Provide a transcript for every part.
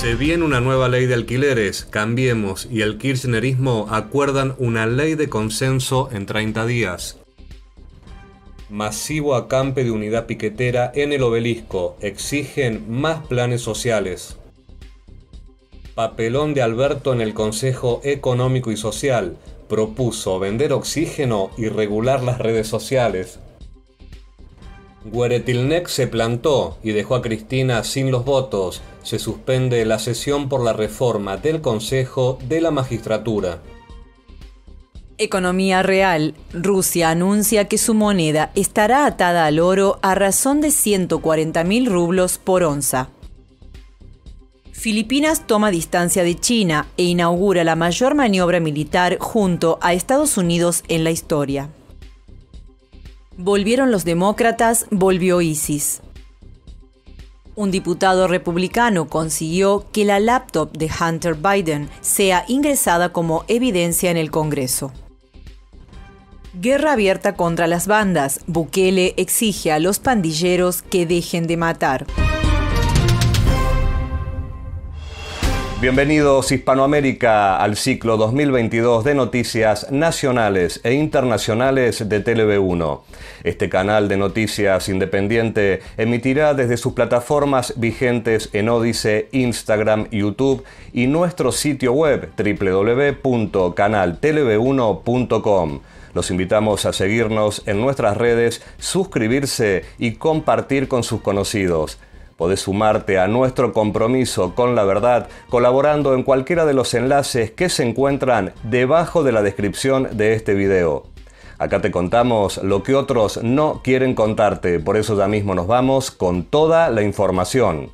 Se viene una nueva ley de alquileres. Cambiemos y el kirchnerismo acuerdan una ley de consenso en 30 días. Masivo acampe de unidad piquetera en el Obelisco. Exigen más planes sociales. Papelón de Alberto en el Consejo Económico y Social. Propuso vender oxígeno y regular las redes sociales. Gueretilnec se plantó y dejó a Cristina sin los votos. Se suspende la sesión por la reforma del Consejo de la Magistratura. Economía real. Rusia anuncia que su moneda estará atada al oro a razón de 140.000 rublos por onza. Filipinas toma distancia de China e inaugura la mayor maniobra militar junto a Estados Unidos en la historia. Volvieron los demócratas, volvió ISIS. Un diputado republicano consiguió que la laptop de Hunter Biden sea ingresada como evidencia en el Congreso. Guerra abierta contra las bandas. Bukele exige a los pandilleros que dejen de matar. Bienvenidos Hispanoamérica al ciclo 2022 de noticias nacionales e internacionales de TV1. Este canal de noticias independiente emitirá desde sus plataformas vigentes en Odise, Instagram, YouTube y nuestro sitio web www.canaltelev1.com. Los invitamos a seguirnos en nuestras redes, suscribirse y compartir con sus conocidos. Podés sumarte a nuestro compromiso con la verdad colaborando en cualquiera de los enlaces que se encuentran debajo de la descripción de este video. Acá te contamos lo que otros no quieren contarte, por eso ya mismo nos vamos con toda la información.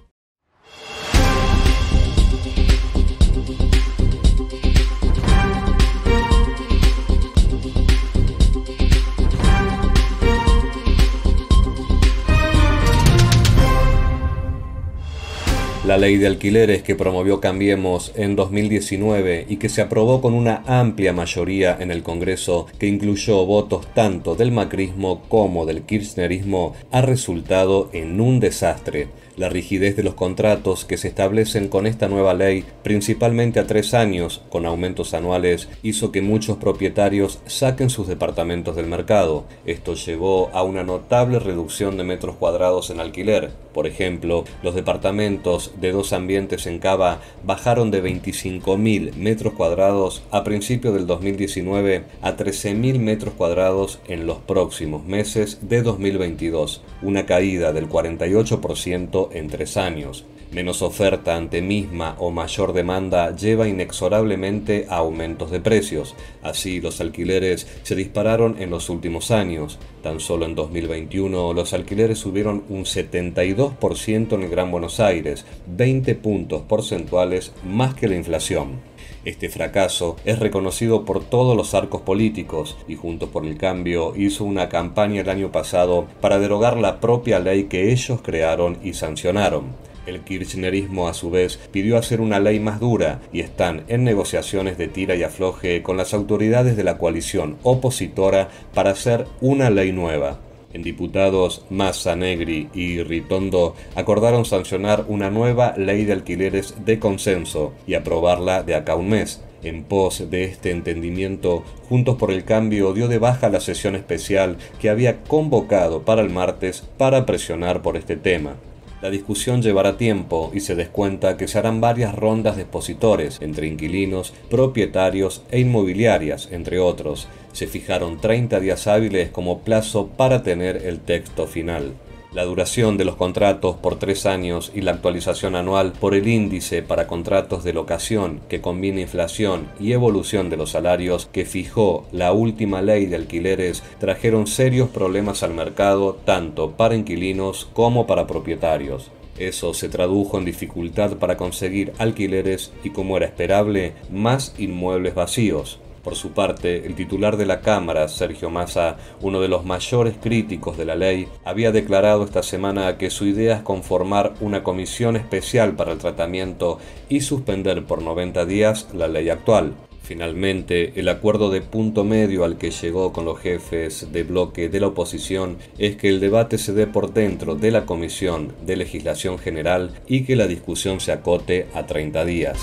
La ley de alquileres que promovió Cambiemos en 2019 y que se aprobó con una amplia mayoría en el Congreso que incluyó votos tanto del macrismo como del kirchnerismo ha resultado en un desastre. La rigidez de los contratos que se establecen con esta nueva ley, principalmente a 3 años, con aumentos anuales, hizo que muchos propietarios saquen sus departamentos del mercado. Esto llevó a una notable reducción de metros cuadrados en alquiler. Por ejemplo, los departamentos de 2 ambientes en Cava bajaron de 25.000 metros cuadrados a principios del 2019 a 13.000 metros cuadrados en los próximos meses de 2022, una caída del 48% en 3 años. Menos oferta ante misma o mayor demanda lleva inexorablemente a aumentos de precios. Así, los alquileres se dispararon en los últimos años. Tan solo en 2021 los alquileres subieron un 72% en el Gran Buenos Aires, 20 puntos porcentuales más que la inflación. Este fracaso es reconocido por todos los arcos políticos y Juntos por el Cambio hizo una campaña el año pasado para derogar la propia ley que ellos crearon y sancionaron. El kirchnerismo, a su vez, pidió hacer una ley más dura y están en negociaciones de tira y afloje con las autoridades de la coalición opositora para hacer una ley nueva. En diputados, Massa, Negri y Ritondo acordaron sancionar una nueva ley de alquileres de consenso y aprobarla de acá a un mes. En pos de este entendimiento, Juntos por el Cambio dio de baja la sesión especial que había convocado para el martes para presionar por este tema. La discusión llevará tiempo y se descuenta que se harán varias rondas de expositores entre inquilinos, propietarios e inmobiliarias, entre otros. Se fijaron 30 días hábiles como plazo para tener el texto final. La duración de los contratos por 3 años y la actualización anual por el índice para contratos de locación que combina inflación y evolución de los salarios que fijó la última ley de alquileres trajeron serios problemas al mercado tanto para inquilinos como para propietarios. Eso se tradujo en dificultad para conseguir alquileres y, como era esperable, más inmuebles vacíos. Por su parte, el titular de la Cámara, Sergio Massa, uno de los mayores críticos de la ley, había declarado esta semana que su idea es conformar una comisión especial para el tratamiento y suspender por 90 días la ley actual. Finalmente, el acuerdo de punto medio al que llegó con los jefes de bloque de la oposición es que el debate se dé por dentro de la Comisión de Legislación General y que la discusión se acote a 30 días.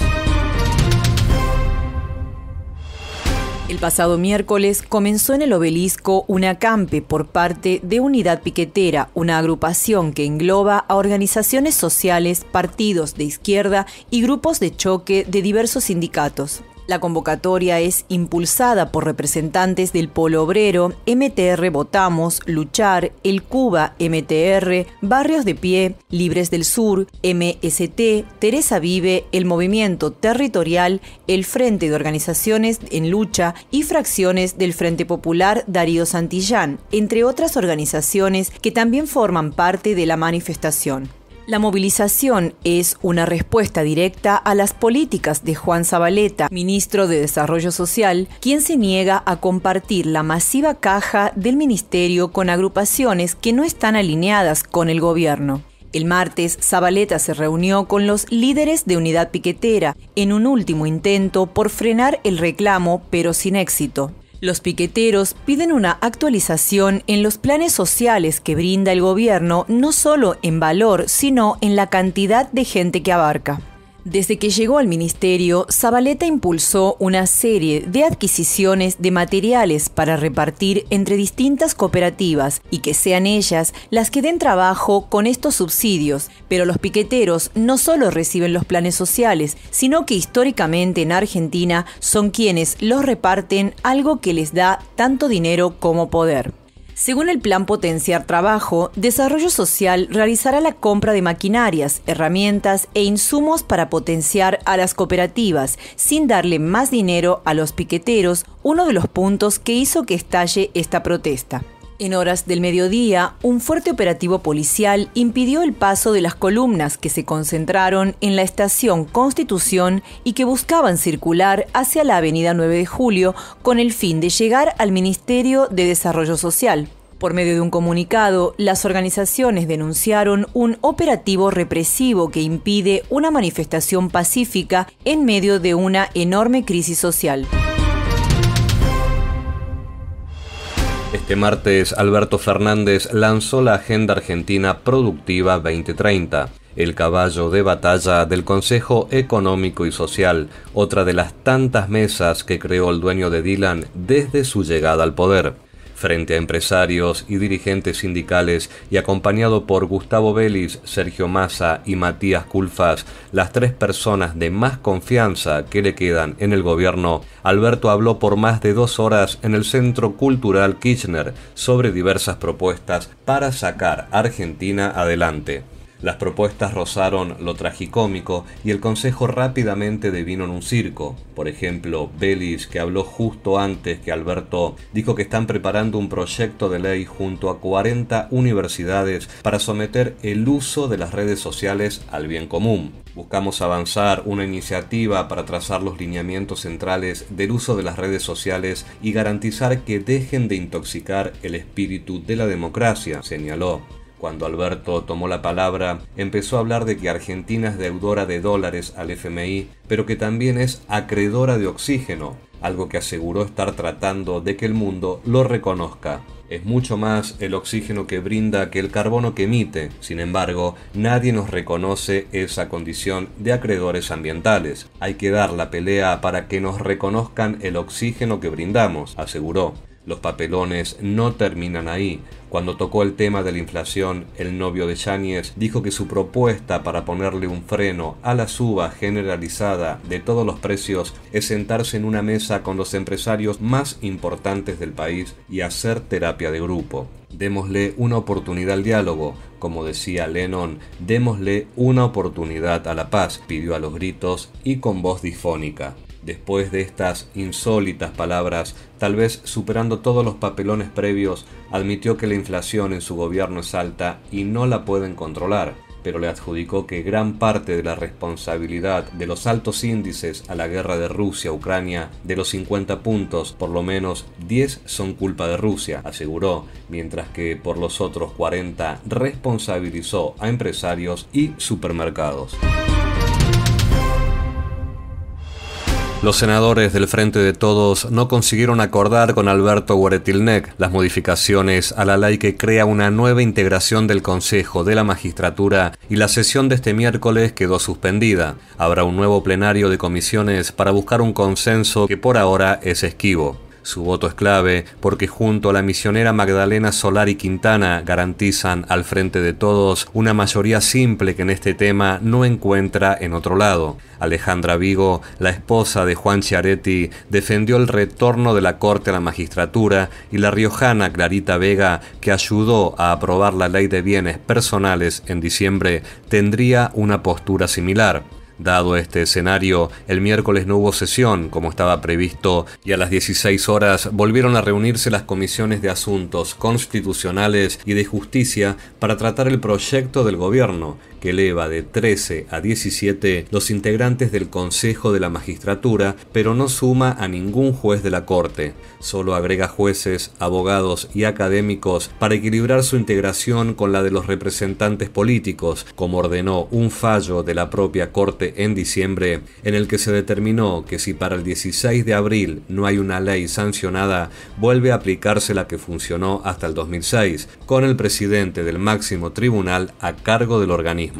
El pasado miércoles comenzó en el Obelisco un acampe por parte de Unidad Piquetera, una agrupación que engloba a organizaciones sociales, partidos de izquierda y grupos de choque de diversos sindicatos. La convocatoria es impulsada por representantes del Polo Obrero, MTR Votamos, Luchar, El Cuba, MTR, Barrios de Pie, Libres del Sur, MST, Teresa Vive, el Movimiento Territorial, el Frente de Organizaciones en Lucha y fracciones del Frente Popular Darío Santillán, entre otras organizaciones que también forman parte de la manifestación. La movilización es una respuesta directa a las políticas de Juan Zabaleta, ministro de Desarrollo Social, quien se niega a compartir la masiva caja del ministerio con agrupaciones que no están alineadas con el gobierno. El martes, Zabaleta se reunió con los líderes de Unidad Piquetera en un último intento por frenar el reclamo, pero sin éxito. Los piqueteros piden una actualización en los planes sociales que brinda el gobierno, no solo en valor, sino en la cantidad de gente que abarca. Desde que llegó al ministerio, Zabaleta impulsó una serie de adquisiciones de materiales para repartir entre distintas cooperativas y que sean ellas las que den trabajo con estos subsidios. Pero los piqueteros no solo reciben los planes sociales, sino que históricamente en Argentina son quienes los reparten, algo que les da tanto dinero como poder. Según el Plan Potenciar Trabajo, Desarrollo Social realizará la compra de maquinarias, herramientas e insumos para potenciar a las cooperativas, sin darle más dinero a los piqueteros, uno de los puntos que hizo que estalle esta protesta. En horas del mediodía, un fuerte operativo policial impidió el paso de las columnas que se concentraron en la estación Constitución y que buscaban circular hacia la avenida 9 de Julio con el fin de llegar al Ministerio de Desarrollo Social. Por medio de un comunicado, las organizaciones denunciaron un operativo represivo que impide una manifestación pacífica en medio de una enorme crisis social. Este martes, Alberto Fernández lanzó la Agenda Argentina Productiva 2030, el caballo de batalla del Consejo Económico y Social, otra de las tantas mesas que creó el dueño de Dylan desde su llegada al poder. Frente a empresarios y dirigentes sindicales y acompañado por Gustavo Vélez, Sergio Massa y Matías Culfas, las tres personas de más confianza que le quedan en el gobierno, Alberto habló por más de 2 horas en el Centro Cultural Kirchner sobre diversas propuestas para sacar a Argentina adelante. Las propuestas rozaron lo tragicómico y el Consejo rápidamente devino en un circo. Por ejemplo, Vélez, que habló justo antes que Alberto, dijo que están preparando un proyecto de ley junto a 40 universidades para someter el uso de las redes sociales al bien común. Buscamos avanzar una iniciativa para trazar los lineamientos centrales del uso de las redes sociales y garantizar que dejen de intoxicar el espíritu de la democracia, señaló. Cuando Alberto tomó la palabra, empezó a hablar de que Argentina es deudora de dólares al FMI, pero que también es acreedora de oxígeno, algo que aseguró estar tratando de que el mundo lo reconozca. Es mucho más el oxígeno que brinda que el carbono que emite. Sin embargo, nadie nos reconoce esa condición de acreedores ambientales. Hay que dar la pelea para que nos reconozcan el oxígeno que brindamos, aseguró. Los papelones no terminan ahí. Cuando tocó el tema de la inflación, el novio de Yáñez dijo que su propuesta para ponerle un freno a la suba generalizada de todos los precios es sentarse en una mesa con los empresarios más importantes del país y hacer terapia de grupo. Démosle una oportunidad al diálogo, como decía Lennon, démosle una oportunidad a la paz, pidió a los gritos y con voz disfónica. Después de estas insólitas palabras, tal vez superando todos los papelones previos, admitió que la inflación en su gobierno es alta y no la pueden controlar, pero le adjudicó que gran parte de la responsabilidad de los altos índices a la guerra de Rusia-Ucrania, de los 50 puntos, por lo menos 10 son culpa de Rusia, aseguró, mientras que por los otros 40 responsabilizó a empresarios y supermercados. Los senadores del Frente de Todos no consiguieron acordar con Alberto Guaretilnec las modificaciones a la ley que crea una nueva integración del Consejo de la Magistratura y la sesión de este miércoles quedó suspendida. Habrá un nuevo plenario de comisiones para buscar un consenso que por ahora es esquivo. Su voto es clave porque junto a la misionera Magdalena Solari Quintana garantizan al Frente de Todos una mayoría simple que en este tema no encuentra en otro lado. Alejandra Vigo, la esposa de Juan Chiaretti, defendió el retorno de la Corte a la magistratura y la riojana Clarita Vega, que ayudó a aprobar la Ley de Bienes Personales en diciembre, tendría una postura similar. Dado este escenario, el miércoles no hubo sesión, como estaba previsto, y a las 16 horas volvieron a reunirse las comisiones de Asuntos Constitucionales y de Justicia para tratar el proyecto del gobierno, que eleva de 13 a 17 los integrantes del Consejo de la Magistratura, pero no suma a ningún juez de la Corte. Solo agrega jueces, abogados y académicos para equilibrar su integración con la de los representantes políticos, como ordenó un fallo de la propia Corte en diciembre, en el que se determinó que si para el 16 de abril no hay una ley sancionada, vuelve a aplicarse la que funcionó hasta el 2006, con el presidente del máximo tribunal a cargo del organismo.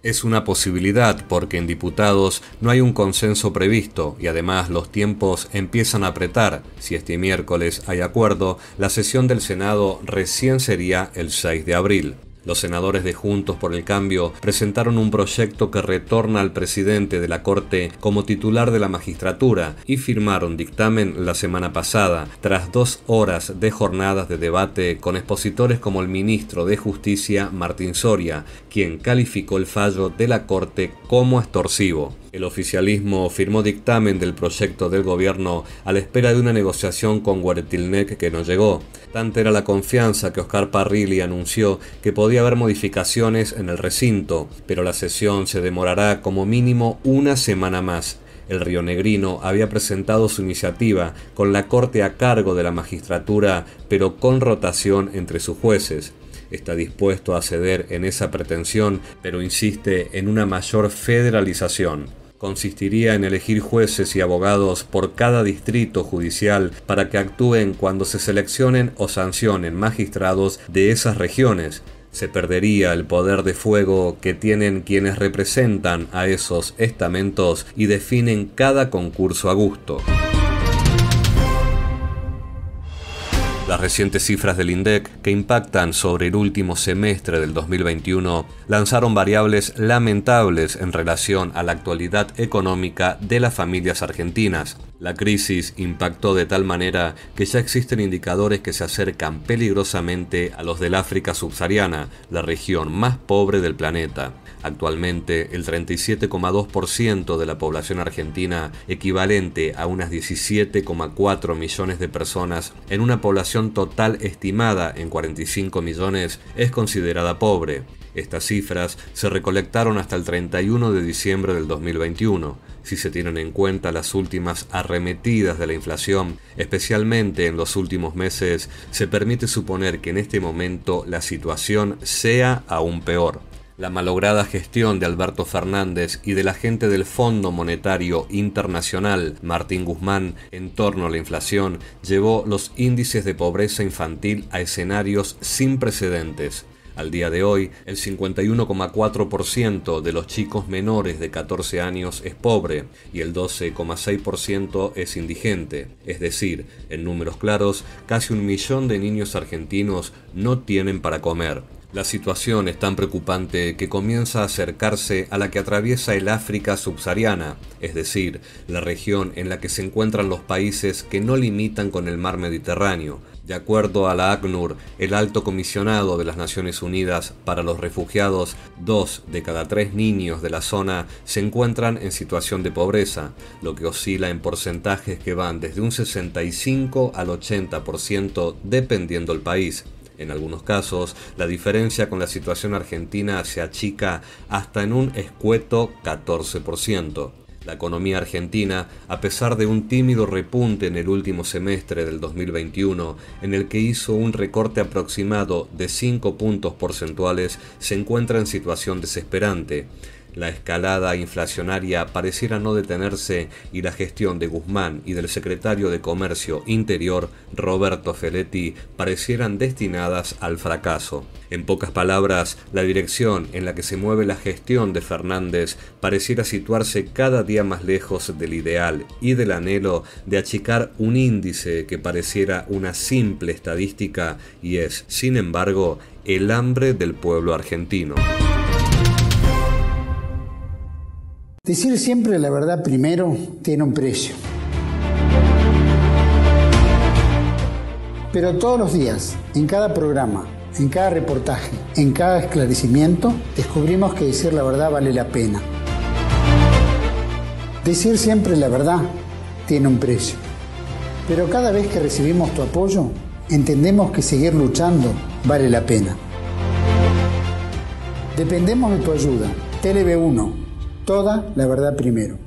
Es una posibilidad porque en diputados no hay un consenso previsto y además los tiempos empiezan a apretar. Si este miércoles hay acuerdo, la sesión del Senado recién sería el 6 de abril. Los senadores de Juntos por el Cambio presentaron un proyecto que retorna al presidente de la Corte como titular de la magistratura y firmaron dictamen la semana pasada, tras 2 horas de jornadas de debate con expositores como el ministro de Justicia, Martín Soria, quien calificó el fallo de la Corte como extorsivo. El oficialismo firmó dictamen del proyecto del gobierno a la espera de una negociación con Guaretilnec que no llegó. Tanta era la confianza que Oscar Parrilli anunció que podía haber modificaciones en el recinto, pero la sesión se demorará como mínimo una semana más. El rionegrino había presentado su iniciativa con la Corte a cargo de la magistratura, pero con rotación entre sus jueces. Está dispuesto a ceder en esa pretensión, pero insiste en una mayor federalización. Consistiría en elegir jueces y abogados por cada distrito judicial para que actúen cuando se seleccionen o sancionen magistrados de esas regiones. Se perdería el poder de fuego que tienen quienes representan a esos estamentos y definen cada concurso a gusto. Las recientes cifras del INDEC, que impactan sobre el último semestre del 2021, lanzaron variables lamentables en relación a la actualidad económica de las familias argentinas. La crisis impactó de tal manera que ya existen indicadores que se acercan peligrosamente a los del África subsahariana, la región más pobre del planeta. Actualmente, el 37,2% de la población argentina, equivalente a unas 17,4 millones de personas, en una población total estimada en 45 millones, es considerada pobre. Estas cifras se recolectaron hasta el 31 de diciembre del 2021. Si se tienen en cuenta las últimas arremetidas de la inflación, especialmente en los últimos meses, se permite suponer que en este momento la situación sea aún peor. La malograda gestión de Alberto Fernández y del agente del Fondo Monetario Internacional, Martín Guzmán, en torno a la inflación, llevó los índices de pobreza infantil a escenarios sin precedentes. Al día de hoy, el 51,4% de los chicos menores de 14 años es pobre y el 12,6% es indigente. Es decir, en números claros, casi 1 millón de niños argentinos no tienen para comer. La situación es tan preocupante que comienza a acercarse a la que atraviesa el África subsahariana, es decir, la región en la que se encuentran los países que no limitan con el mar Mediterráneo. De acuerdo a la ACNUR, el alto comisionado de las Naciones Unidas para los Refugiados, 2 de cada 3 niños de la zona se encuentran en situación de pobreza, lo que oscila en porcentajes que van desde un 65 al 80% dependiendo del país. En algunos casos, la diferencia con la situación argentina se achica hasta en un escueto 14%. La economía argentina, a pesar de un tímido repunte en el último semestre del 2021, en el que hizo un recorte aproximado de 5 puntos porcentuales, se encuentra en situación desesperante. La escalada inflacionaria pareciera no detenerse y la gestión de Guzmán y del secretario de Comercio Interior, Roberto Feletti, parecieran destinadas al fracaso. En pocas palabras, la dirección en la que se mueve la gestión de Fernández pareciera situarse cada día más lejos del ideal y del anhelo de achicar un índice que pareciera una simple estadística y es, sin embargo, el hambre del pueblo argentino. Decir siempre la verdad primero tiene un precio. Pero todos los días, en cada programa, en cada reportaje, en cada esclarecimiento, descubrimos que decir la verdad vale la pena. Decir siempre la verdad tiene un precio. Pero cada vez que recibimos tu apoyo, entendemos que seguir luchando vale la pena. Dependemos de tu ayuda. TLV1. Toda la verdad primero.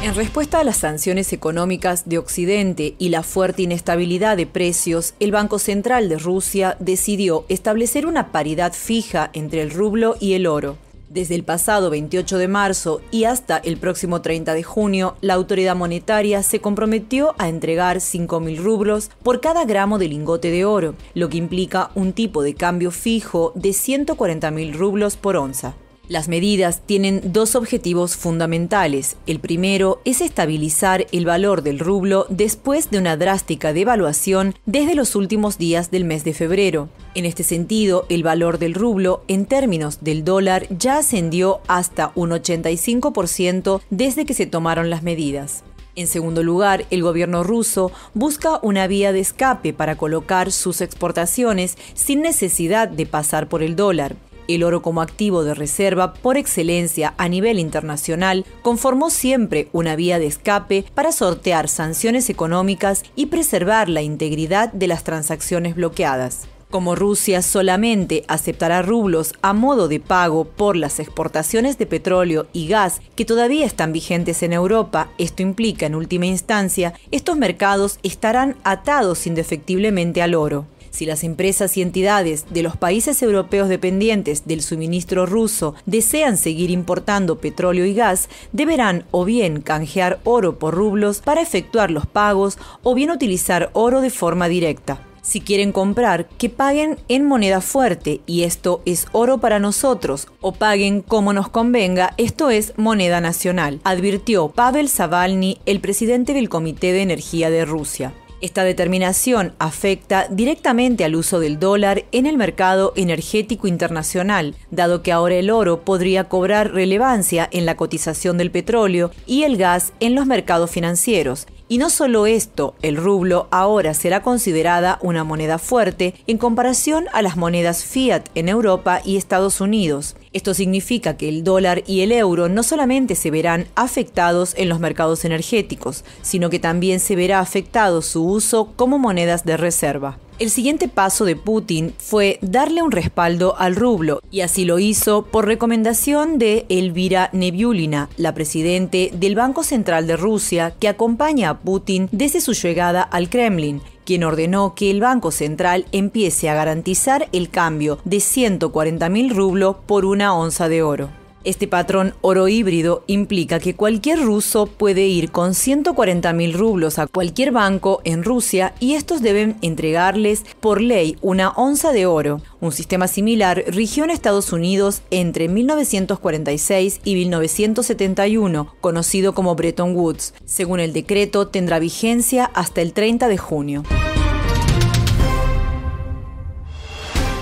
En respuesta a las sanciones económicas de Occidente y la fuerte inestabilidad de precios, el Banco Central de Rusia decidió establecer una paridad fija entre el rublo y el oro. Desde el pasado 28 de marzo y hasta el próximo 30 de junio, la autoridad monetaria se comprometió a entregar 5.000 rublos por cada gramo de lingote de oro, lo que implica un tipo de cambio fijo de 140.000 rublos por onza. Las medidas tienen dos objetivos fundamentales. El primero es estabilizar el valor del rublo después de una drástica devaluación desde los últimos días del mes de febrero. En este sentido, el valor del rublo en términos del dólar ya ascendió hasta un 85% desde que se tomaron las medidas. En segundo lugar, el gobierno ruso busca una vía de escape para colocar sus exportaciones sin necesidad de pasar por el dólar. El oro como activo de reserva por excelencia a nivel internacional conformó siempre una vía de escape para sortear sanciones económicas y preservar la integridad de las transacciones bloqueadas. Como Rusia solamente aceptará rublos a modo de pago por las exportaciones de petróleo y gas que todavía están vigentes en Europa, esto implica en última instancia, estos mercados estarán atados indefectiblemente al oro. Si las empresas y entidades de los países europeos dependientes del suministro ruso desean seguir importando petróleo y gas, deberán o bien canjear oro por rublos para efectuar los pagos o bien utilizar oro de forma directa. Si quieren comprar, que paguen en moneda fuerte, y esto es oro para nosotros, o paguen como nos convenga, esto es moneda nacional, advirtió Pavel Zavalny, el presidente del Comité de Energía de Rusia. Esta determinación afecta directamente al uso del dólar en el mercado energético internacional, dado que ahora el oro podría cobrar relevancia en la cotización del petróleo y el gas en los mercados financieros. Y no solo esto, el rublo ahora será considerada una moneda fuerte en comparación a las monedas fiat en Europa y Estados Unidos. Esto significa que el dólar y el euro no solamente se verán afectados en los mercados energéticos, sino que también se verá afectado su uso como monedas de reserva. El siguiente paso de Putin fue darle un respaldo al rublo, y así lo hizo por recomendación de Elvira Nabiullina, la presidente del Banco Central de Rusia, que acompaña a Putin desde su llegada al Kremlin, quien ordenó que el Banco Central empiece a garantizar el cambio de 140.000 rublos por una onza de oro. Este patrón oro híbrido implica que cualquier ruso puede ir con 140.000 rublos a cualquier banco en Rusia y estos deben entregarles por ley una onza de oro. Un sistema similar rigió en Estados Unidos entre 1946 y 1971, conocido como Bretton Woods. Según el decreto, tendrá vigencia hasta el 30 de junio.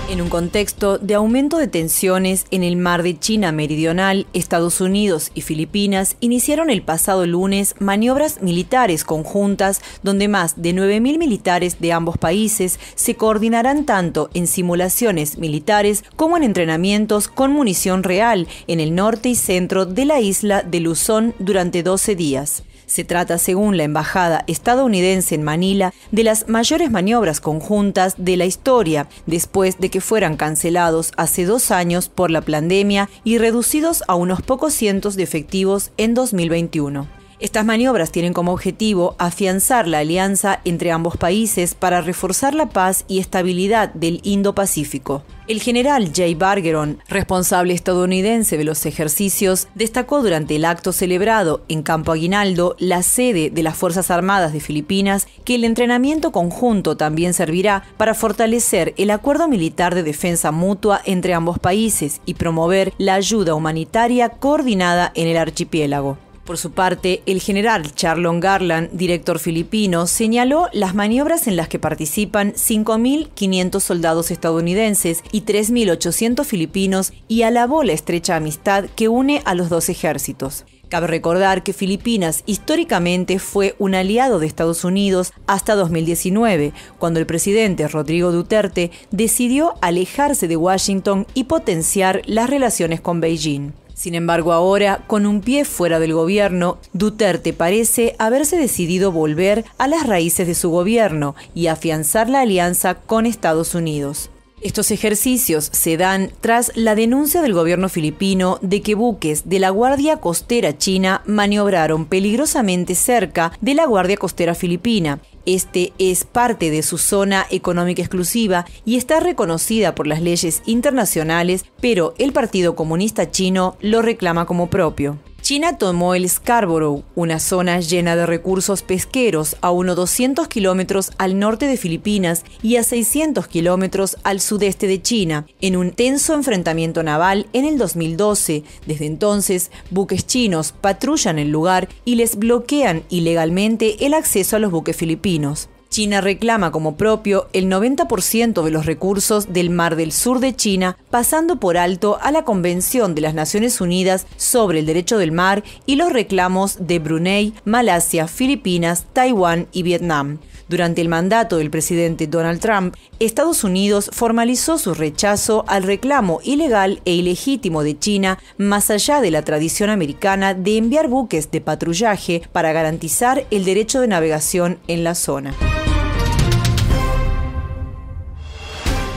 En un contexto de aumento de tensiones en el mar de China Meridional, Estados Unidos y Filipinas iniciaron el pasado lunes maniobras militares conjuntas donde más de 9.000 militares de ambos países se coordinarán tanto en simulaciones militares como en entrenamientos con munición real en el norte y centro de la isla de Luzón durante 12 días. Se trata, según la embajada estadounidense en Manila, de las mayores maniobras conjuntas de la historia, después de que fueran cancelados hace 2 años por la pandemia y reducidos a unos pocos cientos de efectivos en 2021. Estas maniobras tienen como objetivo afianzar la alianza entre ambos países para reforzar la paz y estabilidad del Indo-Pacífico. El general Jay Bargeron, responsable estadounidense de los ejercicios, destacó durante el acto celebrado en Campo Aguinaldo, la sede de las Fuerzas Armadas de Filipinas, que el entrenamiento conjunto también servirá para fortalecer el acuerdo militar de defensa mutua entre ambos países y promover la ayuda humanitaria coordinada en el archipiélago. Por su parte, el general Charlon Garland, director filipino, señaló las maniobras en las que participan 5.500 soldados estadounidenses y 3.800 filipinos y alabó la estrecha amistad que une a los dos ejércitos. Cabe recordar que Filipinas históricamente fue un aliado de Estados Unidos hasta 2019, cuando el presidente Rodrigo Duterte decidió alejarse de Washington y potenciar las relaciones con Beijing. Sin embargo, ahora, con un pie fuera del gobierno, Duterte parece haberse decidido volver a las raíces de su gobierno y afianzar la alianza con Estados Unidos. Estos ejercicios se dan tras la denuncia del gobierno filipino de que buques de la Guardia Costera China maniobraron peligrosamente cerca de la Guardia Costera Filipina. Este es parte de su zona económica exclusiva y está reconocida por las leyes internacionales, pero el Partido Comunista Chino lo reclama como propio. China tomó el Scarborough, una zona llena de recursos pesqueros, a unos 200 kilómetros al norte de Filipinas y a 600 kilómetros al sudeste de China, en un tenso enfrentamiento naval en el 2012. Desde entonces, buques chinos patrullan el lugar y les bloquean ilegalmente el acceso a los buques filipinos. China reclama como propio el 90% de los recursos del Mar del Sur de China, pasando por alto a la Convención de las Naciones Unidas sobre el Derecho del Mar y los reclamos de Brunei, Malasia, Filipinas, Taiwán y Vietnam. Durante el mandato del presidente Donald Trump, Estados Unidos formalizó su rechazo al reclamo ilegal e ilegítimo de China, más allá de la tradición americana de enviar buques de patrullaje para garantizar el derecho de navegación en la zona.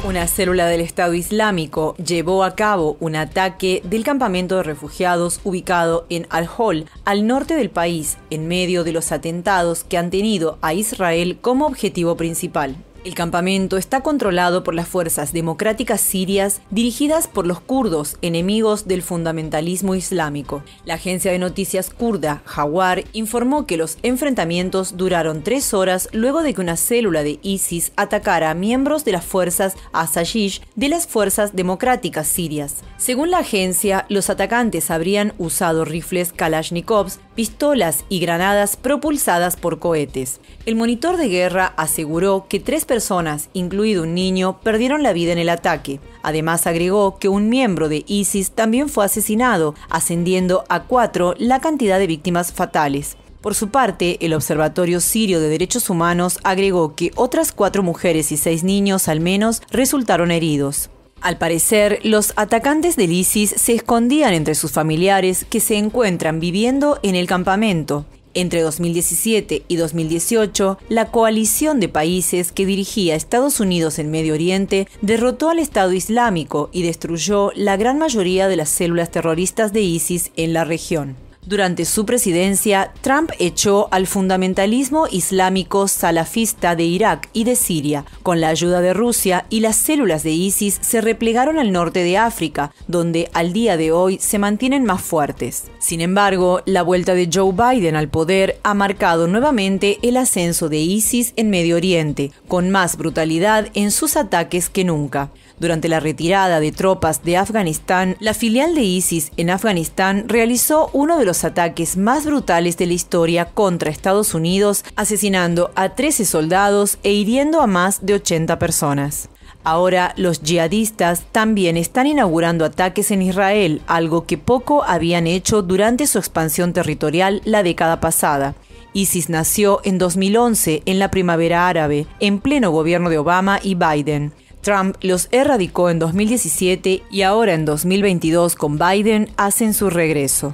Una célula del Estado Islámico llevó a cabo un ataque del campamento de refugiados ubicado en Al-Hol, al norte del país, en medio de los atentados que han tenido a Israel como objetivo principal. El campamento está controlado por las fuerzas democráticas sirias dirigidas por los kurdos, enemigos del fundamentalismo islámico. La agencia de noticias kurda, Hawar, informó que los enfrentamientos duraron 3 horas luego de que una célula de ISIS atacara a miembros de las fuerzas Asayish de las fuerzas democráticas sirias. Según la agencia, los atacantes habrían usado rifles Kalashnikovs, pistolas y granadas propulsadas por cohetes. El monitor de guerra aseguró que 3 personas, incluido un niño, perdieron la vida en el ataque. Además, agregó que un miembro de ISIS también fue asesinado, ascendiendo a 4 la cantidad de víctimas fatales. Por su parte, el Observatorio Sirio de Derechos Humanos agregó que otras 4 mujeres y 6 niños al menos resultaron heridos. Al parecer, los atacantes del ISIS se escondían entre sus familiares que se encuentran viviendo en el campamento. Entre 2017 y 2018, la coalición de países que dirigía Estados Unidos en Medio Oriente derrotó al Estado Islámico y destruyó la gran mayoría de las células terroristas de ISIS en la región. Durante su presidencia, Trump echó al fundamentalismo islámico salafista de Irak y de Siria. Con la ayuda de Rusia, y las células de ISIS se replegaron al norte de África, donde al día de hoy se mantienen más fuertes. Sin embargo, la vuelta de Joe Biden al poder ha marcado nuevamente el ascenso de ISIS en Medio Oriente, con más brutalidad en sus ataques que nunca. Durante la retirada de tropas de Afganistán, la filial de ISIS en Afganistán realizó uno de los ataques más brutales de la historia contra Estados Unidos, asesinando a 13 soldados e hiriendo a más de 80 personas. Ahora, los yihadistas también están inaugurando ataques en Israel, algo que poco habían hecho durante su expansión territorial la década pasada. ISIS nació en 2011, en la primavera árabe, en pleno gobierno de Obama y Biden. Trump los erradicó en 2017 y ahora en 2022 con Biden hacen su regreso.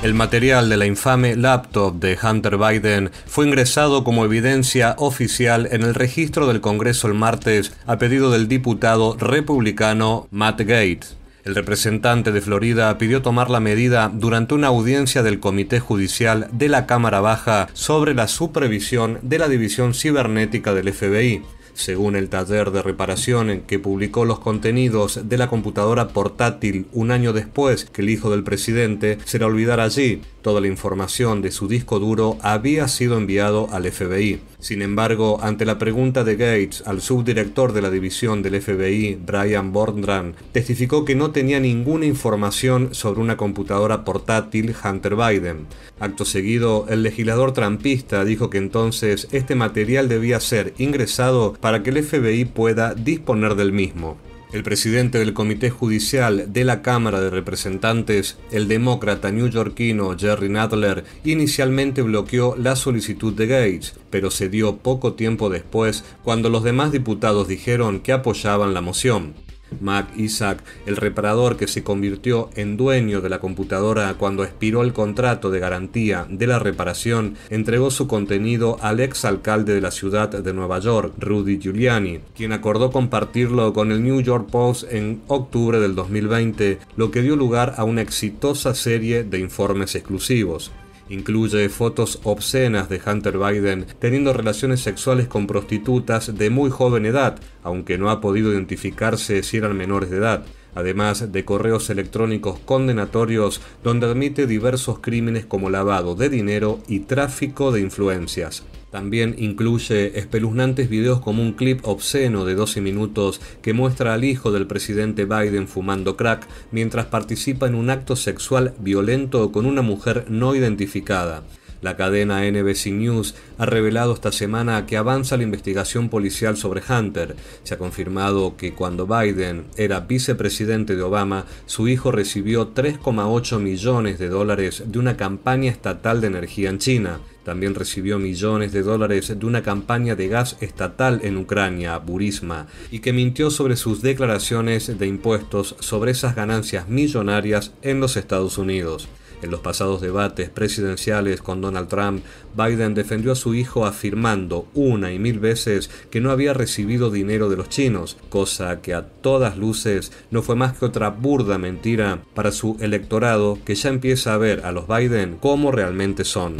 El material de la infame laptop de Hunter Biden fue ingresado como evidencia oficial en el registro del Congreso el martes a pedido del diputado republicano Matt Gaetz. El representante de Florida pidió tomar la medida durante una audiencia del Comité Judicial de la Cámara Baja sobre la supervisión de la División Cibernética del FBI. Según el taller de reparación que publicó los contenidos de la computadora portátil un año después que el hijo del presidente se la olvidara allí, toda la información de su disco duro había sido enviado al FBI. Sin embargo, ante la pregunta de Gates al subdirector de la división del FBI, Brian Bondran, testificó que no tenía ninguna información sobre una computadora portátil Hunter Biden. Acto seguido, el legislador trumpista dijo que entonces este material debía ser ingresado para que el FBI pueda disponer del mismo. El presidente del Comité Judicial de la Cámara de Representantes, el demócrata neoyorquino Jerry Nadler, inicialmente bloqueó la solicitud de Gates, pero cedió poco tiempo después cuando los demás diputados dijeron que apoyaban la moción. Mac Isaac, el reparador que se convirtió en dueño de la computadora cuando expiró el contrato de garantía de la reparación, entregó su contenido al exalcalde de la ciudad de Nueva York, Rudy Giuliani, quien acordó compartirlo con el New York Post en octubre del 2020, lo que dio lugar a una exitosa serie de informes exclusivos. Incluye fotos obscenas de Hunter Biden teniendo relaciones sexuales con prostitutas de muy joven edad, aunque no ha podido identificarse si eran menores de edad, además de correos electrónicos condenatorios donde admite diversos crímenes como lavado de dinero y tráfico de influencias. También incluye espeluznantes videos como un clip obsceno de 12 minutos que muestra al hijo del presidente Biden fumando crack mientras participa en un acto sexual violento con una mujer no identificada. La cadena NBC News ha revelado esta semana que avanza la investigación policial sobre Hunter. Se ha confirmado que cuando Biden era vicepresidente de Obama, su hijo recibió $3,8 millones de una campaña estatal de energía en China. También recibió millones de dólares de una campaña de gas estatal en Ucrania, Burisma, y que mintió sobre sus declaraciones de impuestos sobre esas ganancias millonarias en los Estados Unidos. En los pasados debates presidenciales con Donald Trump, Biden defendió a su hijo afirmando una y mil veces que no había recibido dinero de los chinos, cosa que a todas luces no fue más que otra burda mentira para su electorado que ya empieza a ver a los Biden como realmente son.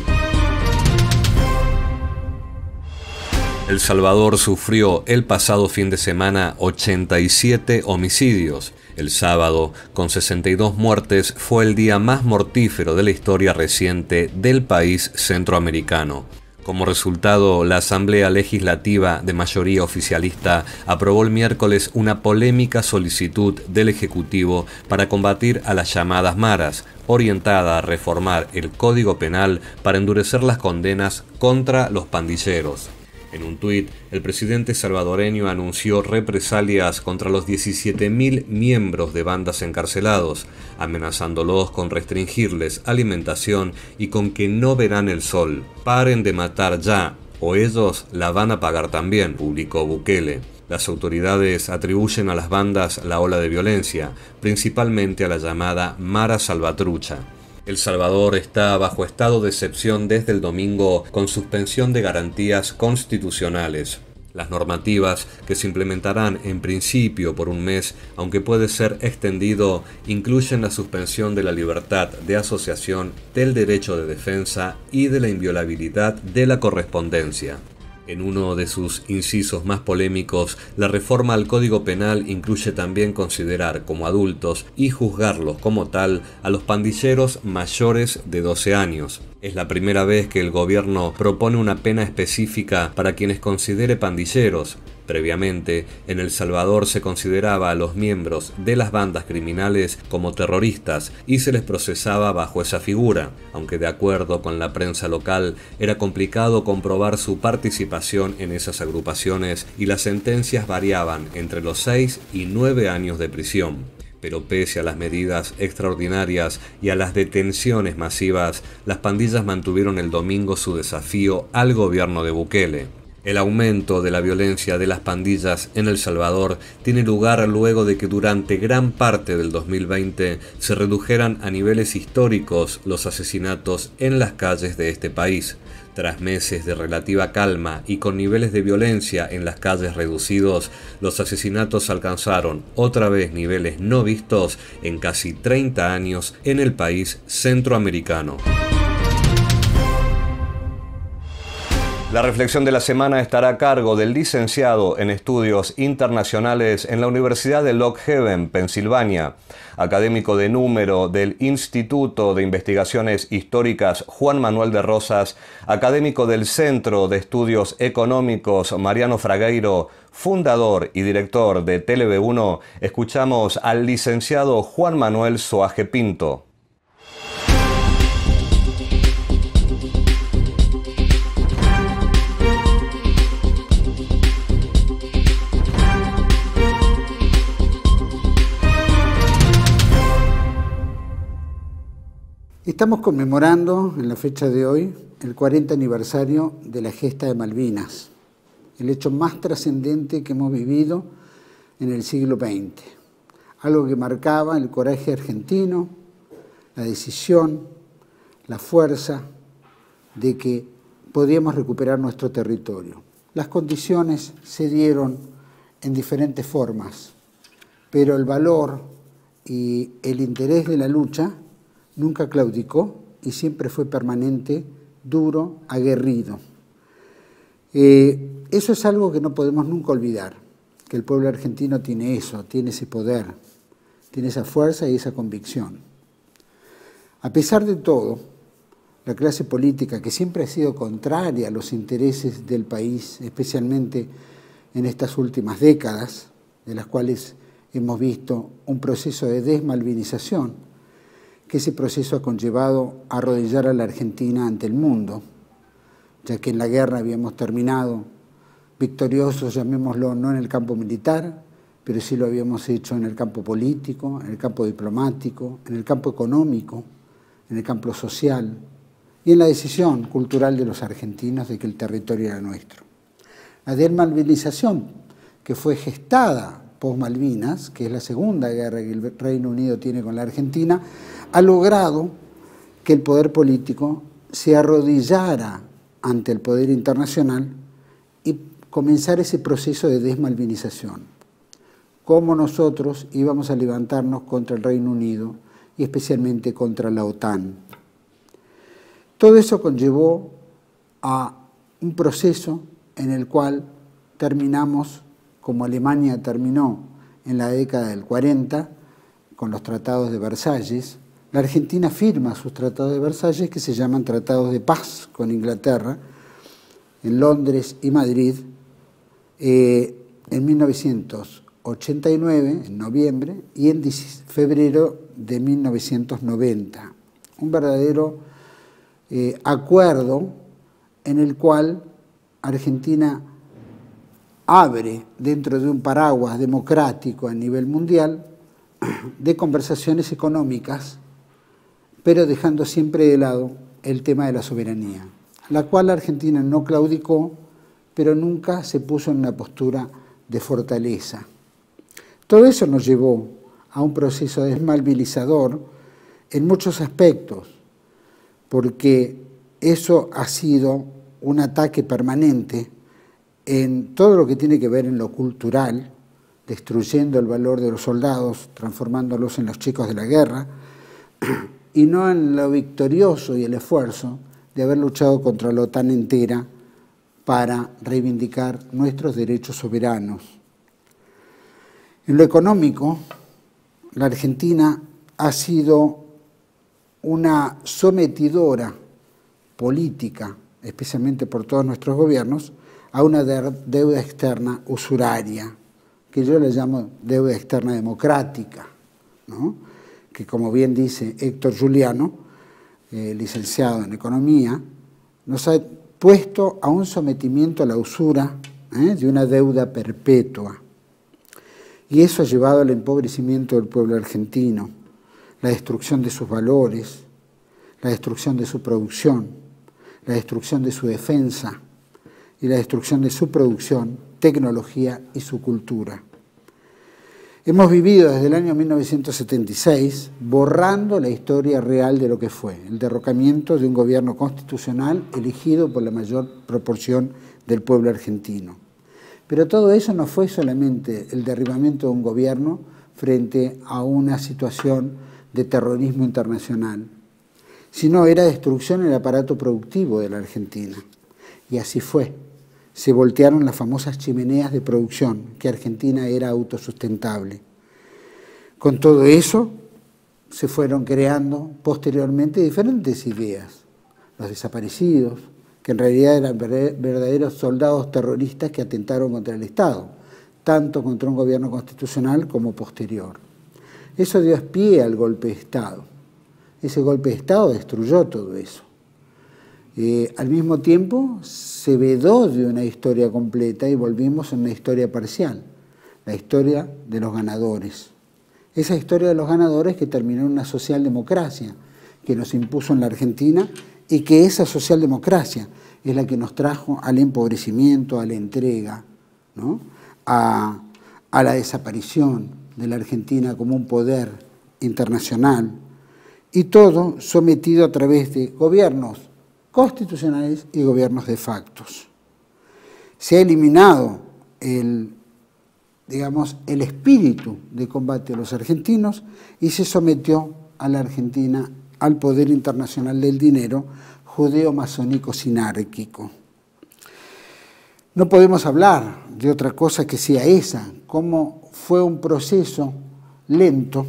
El Salvador sufrió el pasado fin de semana 87 homicidios. El sábado, con 62 muertes, fue el día más mortífero de la historia reciente del país centroamericano. Como resultado, la Asamblea Legislativa de mayoría oficialista aprobó el miércoles una polémica solicitud del Ejecutivo para combatir a las llamadas maras, orientada a reformar el Código Penal para endurecer las condenas contra los pandilleros. En un tuit, el presidente salvadoreño anunció represalias contra los 17.000 miembros de bandas encarcelados, amenazándolos con restringirles alimentación y con que no verán el sol. Paren de matar ya, o ellos la van a pagar también, publicó Bukele. Las autoridades atribuyen a las bandas la ola de violencia, principalmente a la llamada Mara Salvatrucha. El Salvador está bajo estado de excepción desde el domingo con suspensión de garantías constitucionales. Las normativas, que se implementarán en principio por un mes, aunque puede ser extendido, incluyen la suspensión de la libertad de asociación, del derecho de defensa y de la inviolabilidad de la correspondencia. En uno de sus incisos más polémicos, la reforma al Código Penal incluye también considerar como adultos y juzgarlos como tal a los pandilleros mayores de 12 años. Es la primera vez que el gobierno propone una pena específica para quienes considere pandilleros. Previamente, en El Salvador se consideraba a los miembros de las bandas criminales como terroristas y se les procesaba bajo esa figura, aunque de acuerdo con la prensa local era complicado comprobar su participación en esas agrupaciones y las sentencias variaban entre los 6 y 9 años de prisión. Pero pese a las medidas extraordinarias y a las detenciones masivas, las pandillas mantuvieron el domingo su desafío al gobierno de Bukele. El aumento de la violencia de las pandillas en El Salvador tiene lugar luego de que durante gran parte del 2020 se redujeran a niveles históricos los asesinatos en las calles de este país. Tras meses de relativa calma y con niveles de violencia en las calles reducidos, los asesinatos alcanzaron otra vez niveles no vistos en casi 30 años en el país centroamericano. La reflexión de la semana estará a cargo del licenciado en Estudios Internacionales en la Universidad de Lock Haven, Pensilvania, académico de número del Instituto de Investigaciones Históricas Juan Manuel de Rosas, académico del Centro de Estudios Económicos Mariano Fragueiro, fundador y director de TLB1. Escuchamos al licenciado Juan Manuel Soaje Pinto. Estamos conmemorando en la fecha de hoy el 40 aniversario de la gesta de Malvinas, el hecho más trascendente que hemos vivido en el siglo XX, algo que marcaba el coraje argentino, la decisión, la fuerza de que podíamos recuperar nuestro territorio. Las condiciones se dieron en diferentes formas, pero el valor y el interés de la lucha nunca claudicó y siempre fue permanente, duro, aguerrido. Eso es algo que no podemos nunca olvidar, que el pueblo argentino tiene eso, tiene ese poder, tiene esa fuerza y esa convicción. A pesar de todo, la clase política, que siempre ha sido contraria a los intereses del país, especialmente en estas últimas décadas, de las cuales hemos visto un proceso de desmalvinización, que ese proceso ha conllevado a arrodillar a la Argentina ante el mundo, ya que en la guerra habíamos terminado victoriosos, llamémoslo, no en el campo militar, pero sí lo habíamos hecho en el campo político, en el campo diplomático, en el campo económico, en el campo social y en la decisión cultural de los argentinos de que el territorio era nuestro. La desmalvinización, que fue gestada post-Malvinas, que es la segunda guerra que el Reino Unido tiene con la Argentina, ha logrado que el poder político se arrodillara ante el poder internacional y comenzar ese proceso de desmalvinización. Cómo nosotros íbamos a levantarnos contra el Reino Unido y especialmente contra la OTAN. Todo eso conllevó a un proceso en el cual terminamos, como Alemania terminó en la década del 40, con los tratados de Versalles. La Argentina firma sus tratados de Versalles, que se llaman tratados de paz con Inglaterra, en Londres y Madrid, en 1989, en noviembre, y en febrero de 1990. Un verdadero acuerdo en el cual Argentina abre, dentro de un paraguas democrático a nivel mundial, de conversaciones económicas, pero dejando siempre de lado el tema de la soberanía, la cual Argentina no claudicó, pero nunca se puso en una postura de fortaleza. Todo eso nos llevó a un proceso desmalvinizador en muchos aspectos, porque eso ha sido un ataque permanente en todo lo que tiene que ver en lo cultural, destruyendo el valor de los soldados, transformándolos en los chicos de la guerra, y no en lo victorioso y el esfuerzo de haber luchado contra la OTAN entera para reivindicar nuestros derechos soberanos. En lo económico, la Argentina ha sido una sometidora política, especialmente por todos nuestros gobiernos, a una deuda externa usuraria, que yo le llamo deuda externa democrática, ¿no? Que, como bien dice Héctor Juliano, licenciado en Economía, nos ha puesto a un sometimiento a la usura de una deuda perpetua. Y eso ha llevado al empobrecimiento del pueblo argentino, la destrucción de sus valores, la destrucción de su producción, la destrucción de su defensa y la destrucción de su producción, tecnología y su cultura. Hemos vivido desde el año 1976 borrando la historia real de lo que fue el derrocamiento de un gobierno constitucional elegido por la mayor proporción del pueblo argentino. Pero todo eso no fue solamente el derribamiento de un gobierno frente a una situación de terrorismo internacional, sino era destrucción en el aparato productivo de la Argentina. Y así fue. Se voltearon las famosas chimeneas de producción, que Argentina era autosustentable. Con todo eso se fueron creando posteriormente diferentes ideas. Los desaparecidos, que en realidad eran verdaderos soldados terroristas que atentaron contra el Estado, tanto contra un gobierno constitucional como posterior. Eso dio pie al golpe de Estado. Ese golpe de Estado destruyó todo eso. Al mismo tiempo se vedó de una historia completa y volvimos a una historia parcial, la historia de los ganadores. Esa historia de los ganadores que terminó en una socialdemocracia que nos impuso en la Argentina y que esa socialdemocracia es la que nos trajo al empobrecimiento, a la entrega, ¿no? a la desaparición de la Argentina como un poder internacional, y todo sometido a través de gobiernos constitucionales y gobiernos de factos. Se ha eliminado el espíritu de combate a los argentinos y se sometió a la Argentina al poder internacional del dinero judeo-masónico sinárquico. No podemos hablar de otra cosa que sea esa, como fue un proceso lento,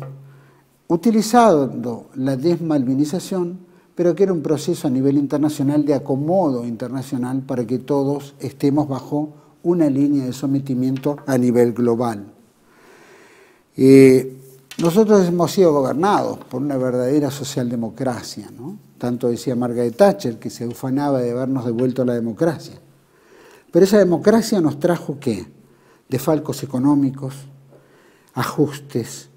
utilizando la desmalvinización, pero que era un proceso a nivel internacional de acomodo internacional para que todos estemos bajo una línea de sometimiento a nivel global. Nosotros hemos sido gobernados por una verdadera socialdemocracia, ¿no? Tanto decía Margaret Thatcher, que se ufanaba de habernos devuelto a la democracia. Pero esa democracia nos trajo, ¿qué? Desfalcos económicos, ajustes,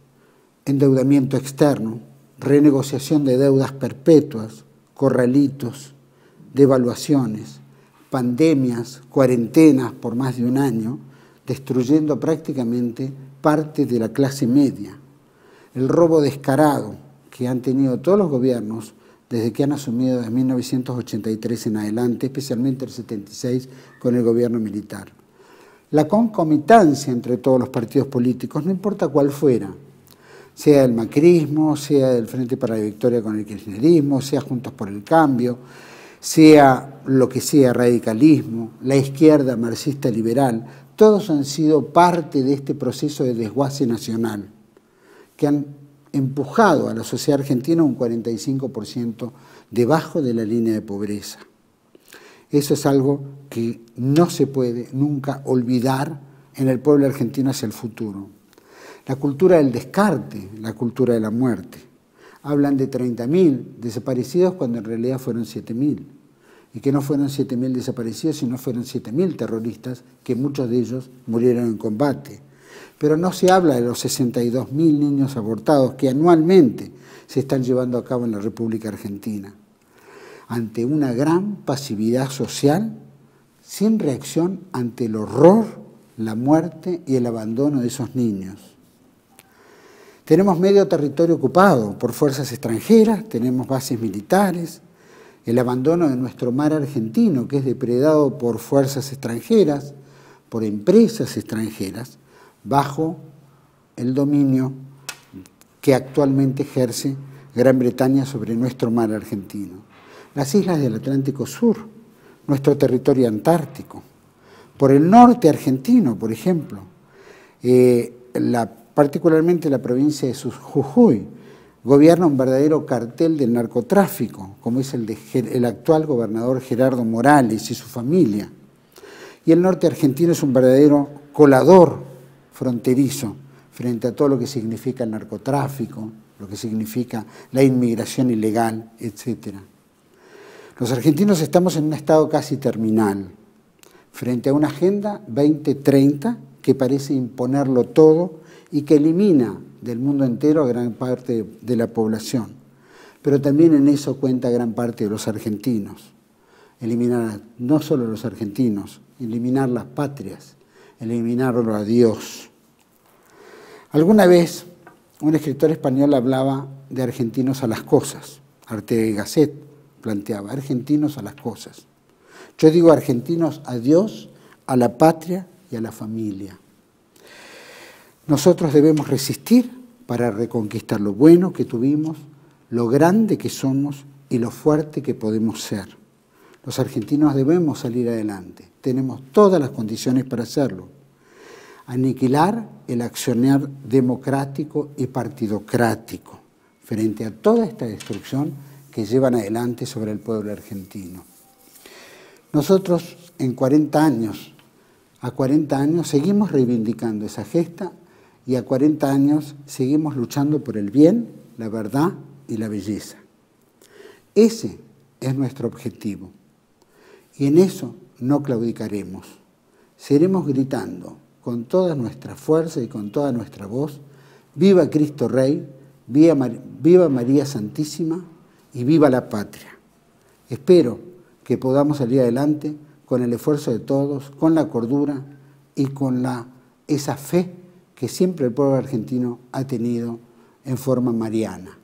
endeudamiento externo, renegociación de deudas perpetuas, corralitos, devaluaciones, pandemias, cuarentenas por más de un año, destruyendo prácticamente parte de la clase media. El robo descarado que han tenido todos los gobiernos desde que han asumido desde 1983 en adelante, especialmente el 76 con el gobierno militar. La concomitancia entre todos los partidos políticos, no importa cuál fuera, sea el macrismo, sea el Frente para la Victoria con el kirchnerismo, sea Juntos por el Cambio, sea lo que sea radicalismo, la izquierda marxista liberal, todos han sido parte de este proceso de desguace nacional, que han empujado a la sociedad argentina un 45% debajo de la línea de pobreza. Eso es algo que no se puede nunca olvidar en el pueblo argentino hacia el futuro. La cultura del descarte, la cultura de la muerte. Hablan de 30.000 desaparecidos cuando en realidad fueron 7.000. Y que no fueron 7.000 desaparecidos, sino fueron 7.000 terroristas, que muchos de ellos murieron en combate. Pero no se habla de los 62.000 niños abortados que anualmente se están llevando a cabo en la República Argentina. Ante una gran pasividad social, sin reacción ante el horror, la muerte y el abandono de esos niños. Tenemos medio territorio ocupado por fuerzas extranjeras, tenemos bases militares, el abandono de nuestro mar argentino, que es depredado por fuerzas extranjeras, por empresas extranjeras, bajo el dominio que actualmente ejerce Gran Bretaña sobre nuestro mar argentino. Las islas del Atlántico Sur, nuestro territorio antártico, por el norte argentino, por ejemplo, particularmente la provincia de Jujuy, gobierna un verdadero cartel del narcotráfico, como es el actual gobernador Gerardo Morales y su familia. Y el norte argentino es un verdadero colador fronterizo frente a todo lo que significa el narcotráfico, lo que significa la inmigración ilegal, etc. Los argentinos estamos en un estado casi terminal, frente a una Agenda 2030 que parece imponerlo todo y que elimina del mundo entero a gran parte de la población. Pero también en eso cuenta gran parte de los argentinos. Eliminar no solo a los argentinos, eliminar las patrias, eliminarlo a Dios. Alguna vez un escritor español hablaba de argentinos a las cosas. Ortega y Gasset planteaba argentinos a las cosas. Yo digo argentinos a Dios, a la patria y a la familia. Nosotros debemos resistir para reconquistar lo bueno que tuvimos, lo grande que somos y lo fuerte que podemos ser. Los argentinos debemos salir adelante. Tenemos todas las condiciones para hacerlo. Aniquilar el accionar democrático y partidocrático frente a toda esta destrucción que llevan adelante sobre el pueblo argentino. Nosotros a 40 años seguimos reivindicando esa gesta y a 40 años seguimos luchando por el bien, la verdad y la belleza. Ese es nuestro objetivo y en eso no claudicaremos. Seremos gritando con toda nuestra fuerza y con toda nuestra voz: ¡viva Cristo Rey! ¡Viva María Santísima! Y ¡viva la patria! Espero que podamos salir adelante con el esfuerzo de todos, con la cordura y con esa fe que siempre el pueblo argentino ha tenido en forma mariana.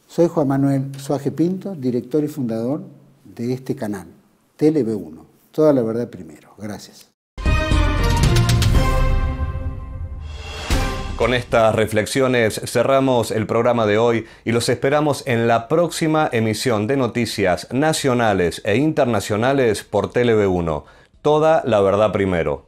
Soy Juan Manuel Suaje Pinto, director y fundador de este canal, TLV1. Toda la verdad primero. Gracias. Con estas reflexiones cerramos el programa de hoy y los esperamos en la próxima emisión de noticias nacionales e internacionales por TLV1. Toda la verdad primero.